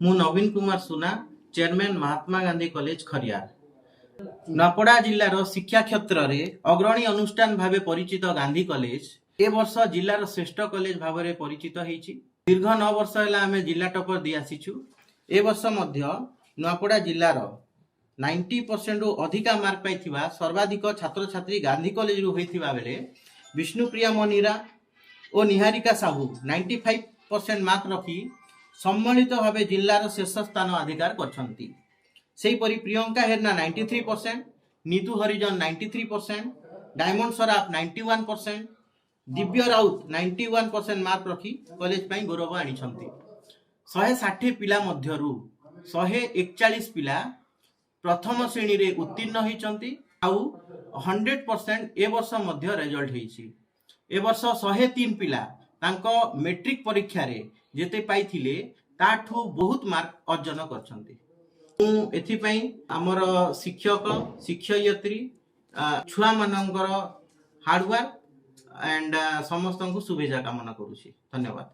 मु नवीन कुमार सुना chairman Mahatma Gandhi college Khariar. नपड़ा जिलार शिक्षा क्षेत्र में अग्रणी अनुष्ठान भाव परिचित गांधी कॉलेज ए वर्ष जिलार श्रेष्ठ कॉलेज भाव में परिचित होईछि। दीर्घ 9 वर्ष है आम जिला टॉपर दी आसीचु। ए वर्ष मध्य नपड़ा जिलार 90% अधिका मार्क पाइथिबा सर्वाधिक छात्र छात्री गांधी कॉलेज रु होइथिबा बेले विष्णुप्रिया मनीरा और निहारिका साहू 95% मार्क रखी सम्मानित भाव जिलार शेष स्थान अधिकार करछंती। सेहीपरि प्रियंका हेरना 93%, नीतू हरिजन 93%, डायमंड सराफ 91%, दिव्य राउत 91% मार्क रखी कॉलेज पई गौरव आनिछंती। 160 पिला मध्यरु 141 पिला प्रथम श्रेणी रे उत्तीर्ण होइछंती आउ 100% ए वर्ष मध्य रिजल्ट होइछि। ए वर्ष 103 पिला तांको मैट्रिक परीक्षा रे जेते पाइथिले ताठू बहुत मार्क अर्जन करछंती। एथिपाई आमर शिक्षक शिक्षयित्री छुआ मानकर हार्डवर्क एंड समस्त को शुभेच्छा कामना करुछि। धन्यवाद।